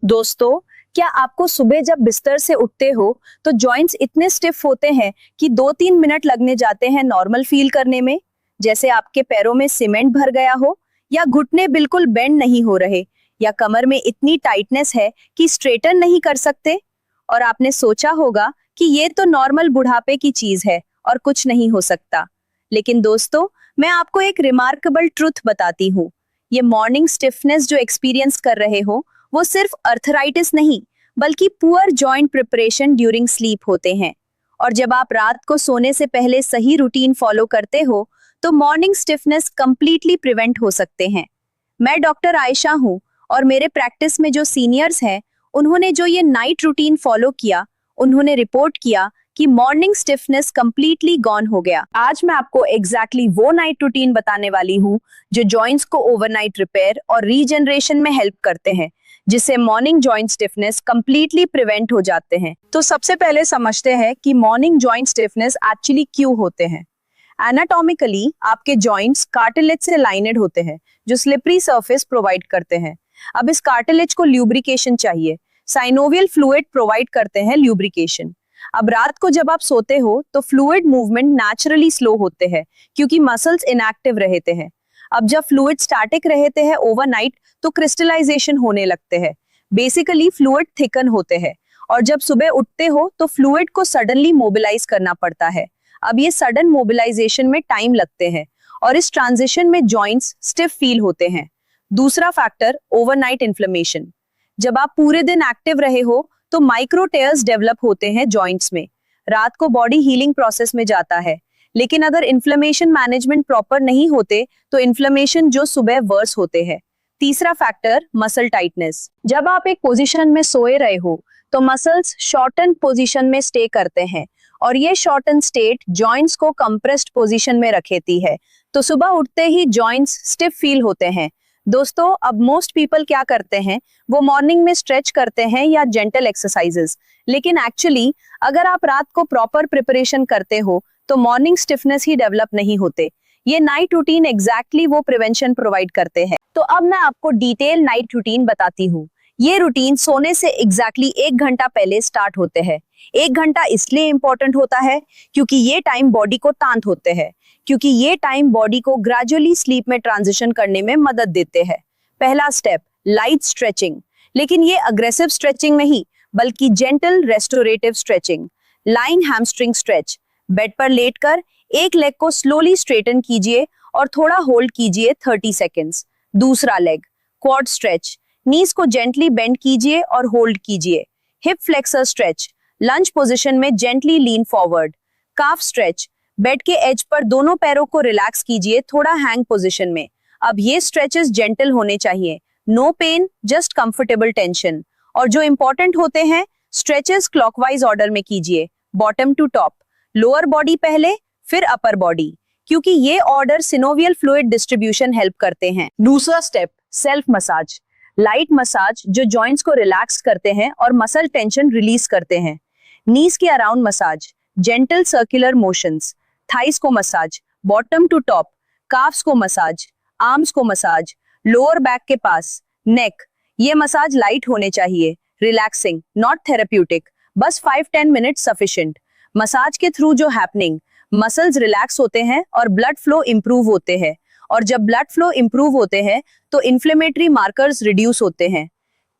दोस्तों, क्या आपको सुबह जब बिस्तर से उठते हो तो जॉइंट्स इतने स्टिफ होते हैं कि 2-3 मिनट लगने जाते हैं नॉर्मल फील करने में, जैसे आपके पैरों में सीमेंट भर गया हो, या घुटने बिल्कुल बेंड नहीं हो रहे, या कमर में इतनी टाइटनेस है कि स्ट्रेटन नहीं कर सकते। और आपने सोचा होगा कि ये तो नॉर्मल बुढ़ापे की चीज है और कुछ नहीं हो सकता। लेकिन दोस्तों, मैं आपको एक रिमार्केबल ट्रुथ बताती हूँ। ये मॉर्निंग स्टिफनेस जो एक्सपीरियंस कर रहे हो, वो सिर्फ अर्थराइटिस नहीं, बल्कि poor joint preparation during sleep होते हैं। और जब आप रात को सोने से पहले सही रूटीन फॉलो करते हो, तो मॉर्निंग स्टिफनेस कंप्लीटली प्रिवेंट हो सकते हैं। मैं डॉक्टर आयशा हूँ, और मेरे प्रैक्टिस में जो सीनियर्स हैं, उन्होंने जो ये नाइट रूटीन फॉलो किया, उन्होंने रिपोर्ट किया कि मॉर्निंग स्टिफनेस कंप्लीटली गॉन हो गया। आज मैं आपको एग्जैक्टली वो नाइट रूटीन बताने वाली हूँ जो जॉइंट्स को ओवरनाइट रिपेयर और रीजनरेशन में हेल्प करते हैं, जिससे morning joint stiffness completely prevent हो जाते हैं। तो सबसे पहले समझते हैं कि मॉर्निंग जॉइंट स्टिफनेस एक्चुअली क्यों होते हैं। एनाटॉमिकली आपके जॉइंट्स कार्टिलेज से लाइनेड होते हैं, जो स्लिपरी सरफेस प्रोवाइड करते हैं। अब इस कार्टिलेज को ल्यूब्रिकेशन चाहिए। साइनोवियल फ्लूइड प्रोवाइड करते हैं ल्यूब्रिकेशन। अब रात को जब आप सोते हो तो फ्लूइड मूवमेंट नेचुरली स्लो होते हैं, क्योंकि मसल्स इनएक्टिव रहते हैं। अब जब फ्लूइड स्टैटिक रहते हैं ओवरनाइट, तो क्रिस्टलाइजेशन होने लगते हैं। बेसिकली फ्लूइड थिकन होते हैं, और जब सुबह उठते हो तो फ्लूइड को सडनली मोबिलाइज करना पड़ता है। अब ये सडन मोबिलाइजेशन में टाइम लगते हैं, और इस ट्रांजिशन में जॉइंट्स स्टिफ फील होते हैं। दूसरा फैक्टर, ओवरनाइट इन्फ्लेमेशन। जब आप पूरे दिन एक्टिव रहे हो तो माइक्रो टेयर्स डेवलप होते हैं जॉइंट्स में। रात को बॉडी हीलिंग प्रोसेस में जाता है, लेकिन अगर इन्फ्लेमेशन मैनेजमेंट प्रॉपर नहीं होते तो इन्फ्लेमेशन जो सुबह वर्स होते हैं। तीसरा फैक्टर, मसल टाइटनेस। जब आप एक पोजीशन में सोए रहे हो तो मसल्स शॉर्टन पोजीशन में स्टे करते हैं, और ये शॉर्टन स्टेट जॉइंट्स को कंप्रेस्ड पोजीशन में रखेती है, तो सुबह उठते ही जॉइंट्स स्टिफ फील होते हैं। दोस्तों, अब मोस्ट पीपल क्या करते हैं, वो मॉर्निंग में स्ट्रेच करते हैं या जेंटल एक्सरसाइजेस, लेकिन एक्चुअली अगर आप रात को प्रॉपर प्रिपरेशन करते हो तो मॉर्निंग स्टिफनेस ही डेवलप नहीं होते। ये नाइट रूटीन एग्जैक्टली वो प्रिवेंशन प्रोवाइड करते हैं। तो अब मैं आपको डिटेल नाइट रूटीन बताती हूँ। ये रूटीन सोने से एग्जैक्टली 1 घंटा पहले स्टार्ट होते हैं। 1 घंटा इसलिए इंपॉर्टेंट होता है क्योंकि ये टाइम बॉडी को तांत होते हैं, क्योंकि ये टाइम बॉडी को ग्रेजुअली स्लीप में ट्रांजिशन करने में मदद देते हैं। पहला स्टेप, लाइट स्ट्रेचिंग, लेकिन ये अग्रेसिव स्ट्रेचिंग नहीं, बल्कि gentle restorative stretching. Lying hamstring stretch. Bed पर लेटकर एक लेग को स्लोली स्ट्रेटन कीजिए और थोड़ा होल्ड कीजिए 30 सेकेंड्स। दूसरा लेग, क्वाड स्ट्रेच। नीज को जेंटली बेंड कीजिए और होल्ड कीजिए। Hip flexor stretch. Lunge position में gently lean forward. Calf stretch. Bed के एज पर दोनों पैरों को रिलैक्स कीजिए, थोड़ा हैंग पोजीशन में। अब ये स्ट्रेचेस जेंटल होने चाहिए, no pain, just comfortable tension. और जो इंपॉर्टेंट होते हैं, स्ट्रेचेस क्लॉकवाइज ऑर्डर में कीजिए, bottom to top. Lower body पहले, फिर अपर बॉडी, क्योंकि ये order synovial fluid distribution help करते हैं। दूसरा step, self massage. Light massage जो जॉइंट्स को रिलैक्स करते हैं और मसल टेंशन रिलीज करते हैं। नीज के around massage, gentle circular motions. Thighs को massage, bottom to top. Calves को मसाज, आर्म्स को मसाज, लोअर बैक के पास, नेक। ये मसाज लाइट होने चाहिए, रिलैक्सिंग, नॉट थेरेप्यूटिक। बस 5-10 मिनट सफिशिएंट। मसाज के थ्रू जो हैपनिंग, मसल्स रिलैक्स होते हैं और ब्लड फ्लो इंप्रूव होते हैं, और जब ब्लड फ्लो इंप्रूव होते हैं तो इन्फ्लेमेटरी मार्कर्स रिड्यूस होते हैं।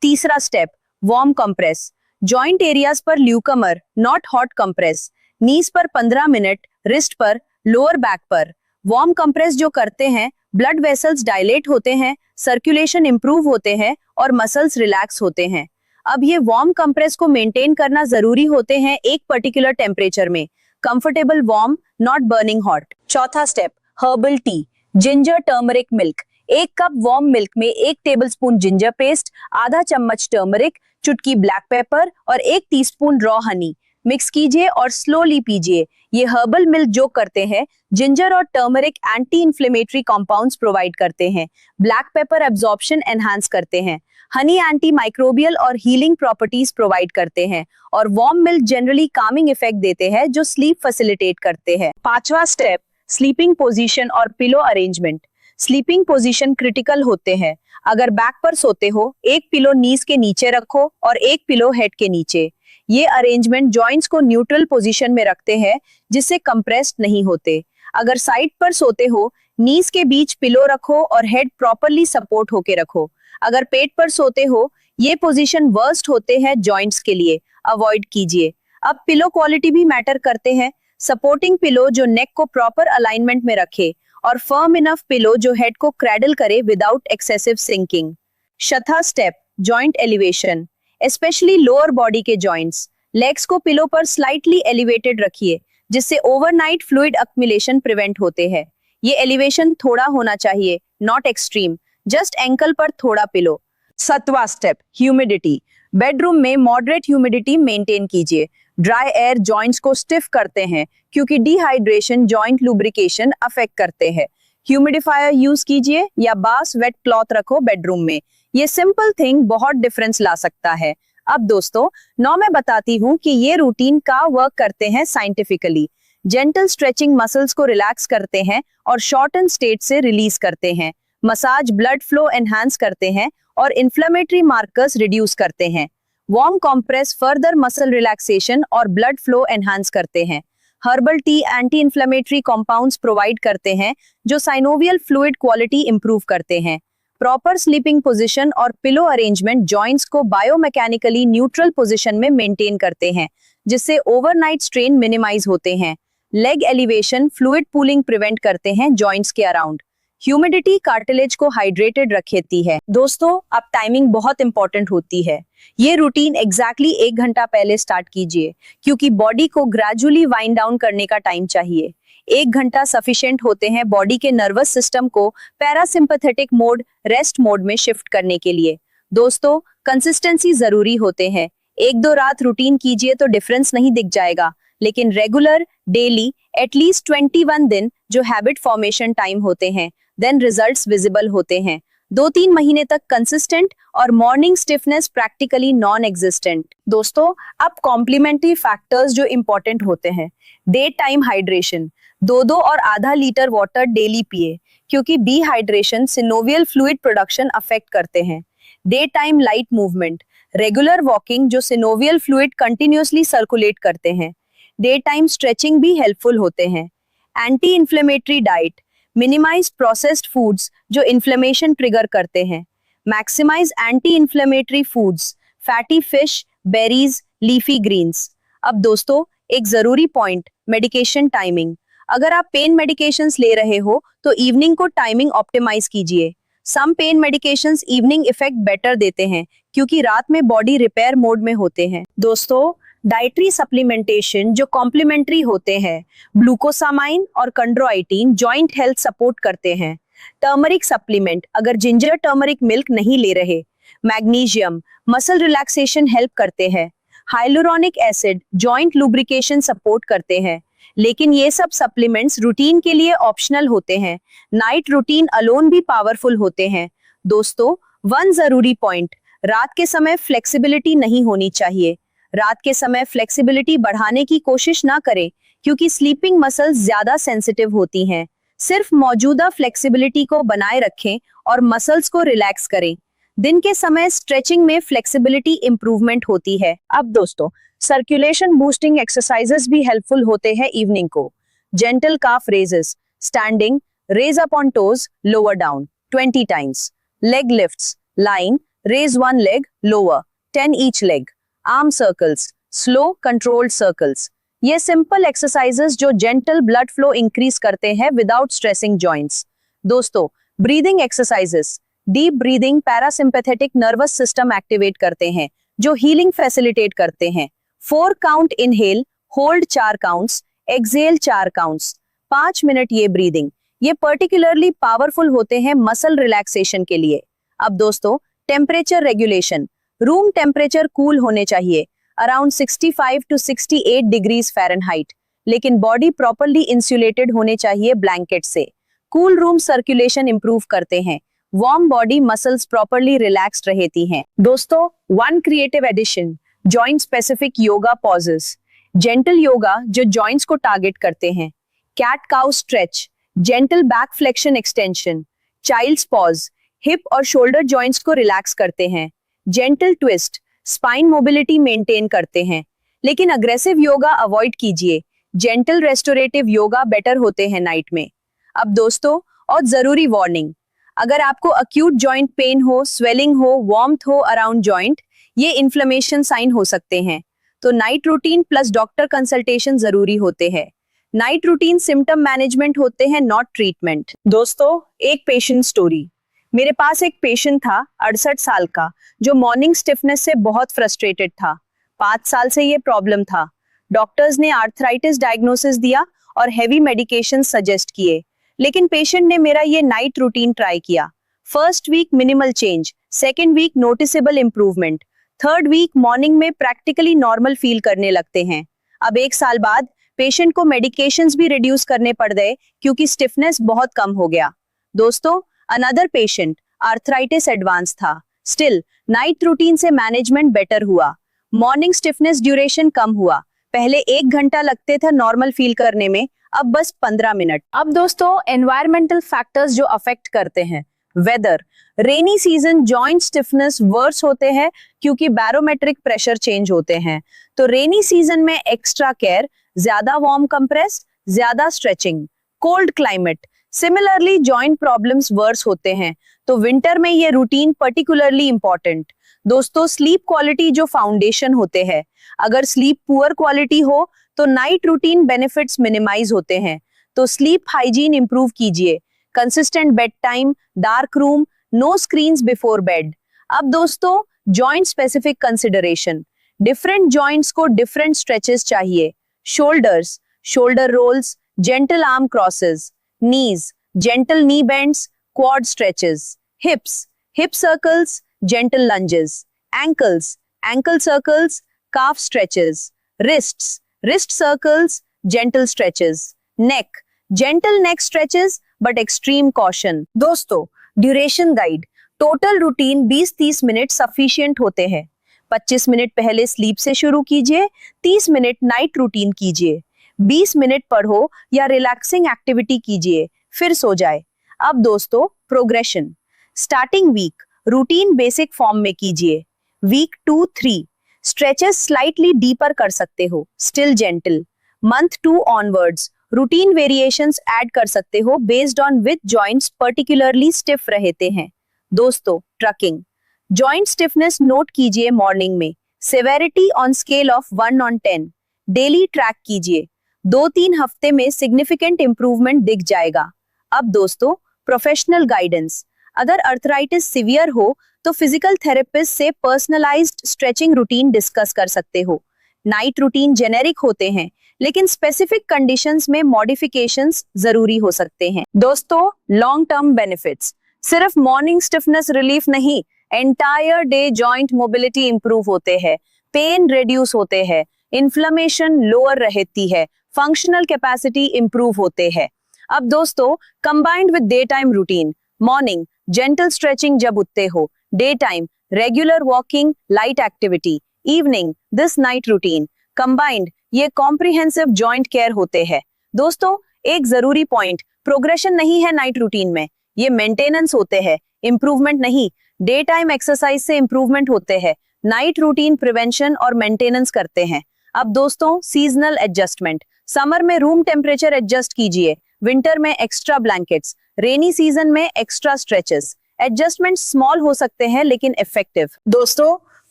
तीसरा step, warm compress. Joint areas पर ल्यूकमर, नॉट हॉट कंप्रेस। नीज पर 15 मिनट, रिस्ट पर, लोअर बैक पर। वार्म कंप्रेस जो करते हैं, ब्लड वेसल्स डायलेट होते हैं, सर्कुलेशन इंप्रूव होते हैं और मसल्स रिलैक्स होते हैं। अब ये वार्म कंप्रेस को मेंटेन करना जरूरी होते हैं एक पर्टिकुलर टेम्परेचर में, comfortable warm, not burning hot. चौथा step, herbal tea. Ginger turmeric milk. 1 cup warm milk में 1 टेबलस्पून जिंजर पेस्ट, आधा चम्मच टर्मरिक, चुटकी ब्लैक पेपर और 1 टीस्पून रॉ हनी मिक्स कीजिए और स्लोली पीजिए। ये हर्बल मिल्क जो करते हैं, जिंजर और turmeric anti inflammatory compounds provide करते हैं, ब्लैक पेपर एब्जॉर्प्शन एनहांस करते हैं, हनी एंटी माइक्रोबियल और हीलिंग प्रॉपर्टीज प्रोवाइड करते हैं, और warm milk generally Kameng effect देते हैं जो स्लीप फैसिलिटेट करते हैं। पांचवा स्टेप, स्लीपिंग पोजीशन और pillow arrangement. Sleeping position critical होते हैं। अगर बैक पर सोते हो, एक पिलो नीज के नीचे रखो और एक पिलो हेड के नीचे। ये अरेंजमेंट जॉइंट्स को न्यूट्रल पोजीशन में रखते हैं, जिससे कंप्रेस्ड नहीं होते। अगर साइड पर सोते हो, नीज के बीच पिलो रखो और हेड प्रॉपरली सपोर्ट होके रखो। अगर पेट पर सोते हो, ये पोजीशन वर्स्ट होते हैं जॉइंट्स के लिए, अवॉइड कीजिए। अब पिलो क्वालिटी भी मैटर करते हैं। सपोर्टिंग पिलो जो नेक को प्रॉपर अलाइनमेंट में रखे और फर्म इनफ पिलो जो हेड को क्रैडल करे विदाउट एक्सेसिव सिंकिंग। चौथा step, joint elevation, specially lower body के जॉइंट्स। लेग्स को पिलो पर स्लाइटली एलिवेटेड रखिए, जिससे ओवरनाइट फ्लूइड अक्युमुलेशन प्रिवेंट होते हैं। ये एलिवेशन थोड़ा होना चाहिए, नॉट एक्सट्रीम, जस्ट एंकल पर थोड़ा पिलो। सातवां स्टेप, ह्यूमिडिटी। बेडरूम में मॉडरेट ह्यूमिडिटी मेंटेन कीजिए। ड्राई एयर जॉइंट्स को स्टिफ करते हैं, क्योंकि डिहाइड्रेशन जॉइंट लुब्रिकेशन अफेक्ट करते हैं। ह्यूमिडिफायर यूज कीजिए या बास वेट क्लॉथ रखो बेडरूम में। ये सिंपल थिंग बहुत डिफरेंस ला सकता है। अब दोस्तों, मैं बताती हूँ कि ये रूटीन का वर्क करते हैं साइंटिफिकली। जेंटल स्ट्रेचिंग मसल्स को रिलैक्स करते हैं और शॉर्टन स्टेट से रिलीज करते हैं। मसाज ब्लड फ्लो एनहांस करते हैं और इन्फ्लेमेटरी मार्कर्स रिड्यूस करते हैं। Warm compress further muscle relaxation और ब्लड फ्लो एनहांस करते हैं। Herbal tea anti inflammatory compounds provide करते हैं, जो साइनोवियल फ्लूइड क्वालिटी इंप्रूव करते हैं। प्रॉपर स्लीपिंग पोजीशन और पिलो अरेंजमेंट जॉइंट्स को बायोमैकेनिकली न्यूट्रल पोजीशन में मेंटेन करते हैं, जिससे ओवरनाइट स्ट्रेन मिनिमाइज होते हैं। Leg elevation fluid pooling prevent करते हैं जॉइंट्स के अराउंड। ह्यूमिडिटी कार्टिलेज को हाइड्रेटेड रखती है। दोस्तों, अब टाइमिंग बहुत इंपॉर्टेंट होती है। ये रूटीन एग्जैक्टली 1 घंटा पहले स्टार्ट कीजिए, क्योंकि बॉडी को ग्रेजुअली वाइंड डाउन करने का टाइम चाहिए। 1 घंटा सफिशिएंट होते हैं बॉडी के नर्वस सिस्टम को पैरासिम्पैथेटिक मोड, रेस्ट मोड में शिफ्ट करने के लिए। दोस्तों, कंसिस्टेंसी जरूरी होते हैं। 1-2 रात रूटीन कीजिए तो डिफरेंस नहीं दिख जाएगा, लेकिन रेगुलर, डेली, एटलीस्ट 21 दिन जो हैबिट फॉर्मेशन टाइम होते हैं, देन रिजल्ट्स विजिबल होते हैं। 2-3 महीने तक कंसिस्टेंट और morning stiffness practically non existent. दोस्तों, अब कॉम्प्लीमेंट्री फैक्टर्स जो इंपॉर्टेंट होते हैं। डे टाइम हाइड्रेशन, 2-2 और आधा लीटर वाटर डेली पिए, क्योंकि dehydration synovial fluid production affect करते हैं। Day time light movement, regular walking जो सिनोवियल फ्लूइड कंटिन्यूअसली सर्कुलेट करते हैं। डे टाइम स्ट्रेचिंग भी हेल्पफुल होते हैं। Anti inflammatory diet, minimise processed foods जो इन्फ्लेमेशन ट्रिगर करते हैं। Maximise anti inflammatory foods, fatty fish, berries, leafy greens. अब दोस्तों, एक जरूरी पॉइंट, मेडिकेशन टाइमिंग। अगर आप पेन मेडिकेशंस ले रहे हो तो इवनिंग को टाइमिंग ऑप्टिमाइज कीजिए। Some pain medications evening effect better देते हैं, क्योंकि रात में बॉडी रिपेयर मोड में होते हैं। दोस्तों, डाइटरी सप्लीमेंटेशन जो कॉम्प्लीमेंट्री होते हैं, ग्लूकोसामाइन और कंड्रोइटिन जॉइंट हेल्थ सपोर्ट करते हैं। टर्मरिक सप्लीमेंट, अगर जिंजर टर्मरिक मिल्क नहीं ले रहे। मैग्नीशियम, मसल रिलैक्सेशन हेल्प करते हैं। Hyaluronic acid joint lubrication support करते हैं। लेकिन ये सब सप्लीमेंट्स रूटीन के लिए ऑप्शनल होते हैं। नाइट रूटीन अलोन भी पावरफुल होते हैं। दोस्तों, वन जरूरी पॉइंट, रात के समय फ्लेक्सिबिलिटी नहीं होनी चाहिए। रात के समय फ्लेक्सिबिलिटी बढ़ाने की कोशिश ना करें, क्योंकि स्लीपिंग मसल्स ज्यादा सेंसिटिव होती हैं। सिर्फ मौजूदा फ्लेक्सिबिलिटी को बनाए रखें और मसल्स को रिलैक्स करें। दिन के समय स्ट्रेचिंग में फ्लेक्सिबिलिटी इंप्रूवमेंट होती है। अब दोस्तों, सर्कुलेशन बूस्टिंग एक्सरसाइजेस भी हेल्पफुल होते हैं इवनिंग को। Gentle calf raises, standing, raise up on toes, lower down 20 times. Leg lifts, lying, raise one leg, lower 10 each leg. Arm circles, slow controlled circles. ये simple exercises जो gentle blood flow increase करते हैं without stressing joints. दोस्तों, breathing exercises, deep breathing parasympathetic nervous system activate करते हैं, जो healing facilitate करते हैं। 4 count inhale, hold 4 counts, exhale 4 counts, 5 minute ये ब्रीदिंग। ये पर्टिकुलरली पावरफुल होते हैं मसल रिलैक्सेशन के लिए। अब दोस्तों, temperature regulation, room temperature cool होने चाहिए, अराउंड 65 to 68 डिग्रीज फ़ारेनहाइट, लेकिन बॉडी प्रॉपर्ली इंसुलेटेड होने चाहिए ब्लैंकेट से। कूल रूम सर्कुलेशन इंप्रूव करते हैं। Warm body muscles properly relaxed रहती हैं। दोस्तों, one creative addition, joint specific yoga poses. Gentle yoga जो जॉइंट्स को टारगेट करते हैं। Cat cow stretch, gentle back flexion extension, child's pose, hip और शोल्डर जॉइंट्स को रिलैक्स करते हैं। Gentle twist spine mobility maintain करते हैं। लेकिन अग्रेसिव योगा अवॉइड कीजिए। जेंटल रेस्टोरेटिव योगा बेटर होते हैं नाइट में। अब दोस्तों, और जरूरी वार्निंग, अगर आपको अक्यूट जॉइंट पेन हो, स्वेलिंग हो, वार्मथ हो अराउंड जॉइंट, ये इन्फ्लेमेशन साइन हो सकते हैं। तो night routine plus doctor consultation जरूरी होते हैं। नाइट रूटीन सिम्टम मैनेजमेंट होते हैं, नॉट ट्रीटमेंट। दोस्तों, एक पेशेंट स्टोरी। मेरे पास एक पेशेंट था 68 साल का, जो मॉर्निंग स्टिफनेस से बहुत फ्रस्ट्रेटेड था। 5 साल से ये प्रॉब्लम था। डॉक्टर्स ने आर्थराइटिस डायग्नोसिस दिया और हेवी मेडिकेशन सजेस्ट किए, लेकिन पेशेंट ने मेरा ये नाइट रूटीन ट्राई किया। First week minimal change, second week noticeable improvement, third week morning में प्रैक्टिकली नॉर्मल फील करने लगते हैं। अब 1 साल बाद पेशेंट को मेडिकेशंस भी रिड्यूस करने पड़ गए क्योंकि स्टिफनेस बहुत कम हो गया। दोस्तों, अनदर पेशेंट आर्थराइटिस एडवांस था। स्टिल नाइट रूटीन से मैनेजमेंट बेटर हुआ। मॉर्निंग स्टिफनेस ड्यूरेशन कम हुआ। पहले 1 घंटा लगते थे नॉर्मल फील करने में, अब बस 15 मिनट। अब दोस्तों, एनवायरमेंटल फैक्टर्स जो अफेक्ट करते हैं। Weather, rainy season joint stiffness worse होते हैं क्योंकि बैरोमेट्रिक प्रेशर चेंज होते हैं। तो रेनी सीजन में एक्स्ट्रा केयर, ज्यादा वार्म कंप्रेस, ज्यादा stretching. Cold climate, similarly joint problems worse होते हैं। तो विंटर में ये रूटीन पर्टिकुलरली इंपॉर्टेंट। दोस्तों, स्लीप क्वालिटी जो फाउंडेशन होते हैं, अगर स्लीप पुअर क्वालिटी हो तो नाइट रूटीन बेनिफिट्स मिनिमाइज होते हैं। तो स्लीप हाइजीन इंप्रूव कीजिए। Consistent bedtime, dark room, no screens before bed. अब दोस्तों, joint specific consideration. Different joints को डिफरेंट स्ट्रेचेस चाहिए। Shoulders, shoulder rolls, gentle arm crosses. Knees, gentle knee bends, quad stretches. Hips, hip circles, gentle lunges. Ankles, ankle circles, calf stretches. Wrists, wrist circles, gentle stretches. Neck, gentle neck stretches but extreme caution. दोस्तों, duration guide. Total routine 20-30 minute sufficient होते हैं। 25 minute पहले sleep से शुरू कीजिए, 30 minute night routine कीजिए, 20 minute पढ़ो या रिलैक्सिंग एक्टिविटी कीजिए, फिर सो जाए। अब दोस्तों, progression. Starting week routine basic form में कीजिए। वीक 2-3 स्ट्रेचेस स्लाइटली डीपर कर सकते हो, still gentle. Month 2 onwards routine variations add कर सकते हो based on which joints particularly stiff रहते हैं। दोस्तों, ट्रकिंग। जॉइंट स्टिफनेस नोट कीजिए मॉर्निंग में, severity on scale of 1 on 10। Daily track कीजिए, 2-3 हफ्ते में सिग्निफिकेंट इंप्रूवमेंट दिख जाएगा। अब दोस्तों, प्रोफेशनल गाइडेंस। अगर अर्थराइटिस सीवियर हो तो फिजिकल थेरेपिस्ट से पर्सनलाइज्ड स्ट्रेचिंग रूटीन डिस्कस कर सकते हो। नाइट रूटीन जेनेरिक होते हैं, लेकिन स्पेसिफिक कंडीशंस में मॉडिफिकेशंस जरूरी हो सकते हैं। दोस्तों, लॉन्ग टर्म बेनिफिट्स। सिर्फ मॉर्निंग स्टिफनेस रिलीफ नहीं, entire day joint mobility improve होते हैं, पेन रिड्यूस होते हैं, इन्फ्लेमेशन लोअर रहती है, फंक्शनल कैपेसिटी इंप्रूव होते हैं। अब दोस्तों, combined with day time routine. Morning gentle stretching जब उठते हो, day time regular walking, light activity, evening this night routine. Combined ये कॉम्प्रिहेंसिव जॉइंट केयर होते हैं। दोस्तों, एक जरूरी पॉइंट, प्रोग्रेशन नहीं है नाइट रूटीन में, ये मेंटेनेंस होते हैं, इंप्रूवमेंट नहीं। डे टाइम एक्सरसाइज से इंप्रूवमेंट होते हैं, नाइट रूटीन प्रिवेंशन और मेंटेनेंस करते हैं। अब दोस्तों, सीजनल एडजस्टमेंट। समर में रूम टेम्परेचर एडजस्ट कीजिए, विंटर में एक्स्ट्रा ब्लैंकेट्स, रेनी सीजन में एक्स्ट्रा स्ट्रेचेस। एडजस्टमेंट स्मॉल हो सकते हैं लेकिन इफेक्टिव। दोस्तों,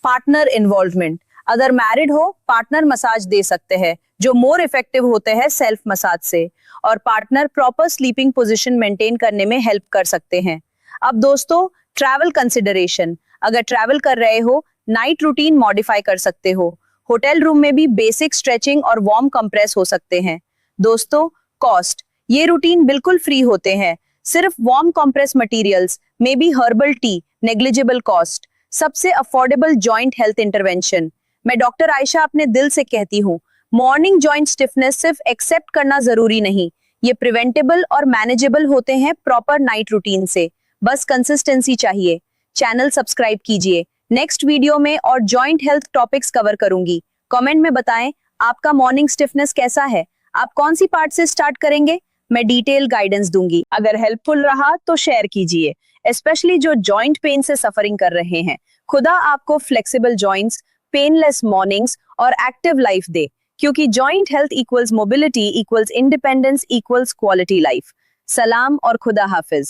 पार्टनर इन्वॉल्वमेंट। अगर मैरिड हो, पार्टनर मसाज दे सकते हैं, जो मोर इफेक्टिव होते हैं सेल्फ मसाज से, और partner proper sleeping position maintain करने में हेल्प कर सकते हैं। अब दोस्तों, ट्रैवल कंसिडरेशन। अगर ट्रैवल कर रहे हो, नाइट रूटीन मॉडिफाई कर सकते हो। होटल रूम में भी बेसिक स्ट्रेचिंग और वार्म कंप्रेस हो सकते हैं। दोस्तों, कॉस्ट। ये रूटीन बिल्कुल फ्री होते हैं, सिर्फ warm compress materials, may be herbal tea, negligible cost. सबसे अफोर्डेबल जॉइंट हेल्थ इंटरवेंशन। मैं डॉक्टर आयशा अपने दिल से कहती हूँ, मॉर्निंग जॉइंट स्टिफनेस सिर्फ एक्सेप्ट करना जरूरी नहीं, ये प्रिवेंटेबल और मैनेजेबल होते हैं प्रॉपर नाइट रूटीन से। बस कंसिस्टेंसी चाहिए। चैनल सब्सक्राइब कीजिए। नेक्स्ट वीडियो में और जॉइंट हेल्थ टॉपिक्स कवर करूंगी। कमेंट में बताएं आपका मॉर्निंग स्टिफनेस कैसा है, आप कौन सी पार्ट से स्टार्ट करेंगे, मैं डिटेल गाइडेंस दूंगी। अगर हेल्पफुल रहा तो शेयर कीजिए। स्पेशली जो जॉइंट पेन से सफरिंग कर रहे हैं। खुदा आपको फ्लेक्सिबल जॉइंट्स, पेनलेस मॉर्निंग्स और एक्टिव लाइफ दे, क्योंकि joint health equals mobility equals independence equals quality life. सलाम और खुदा हाफिज।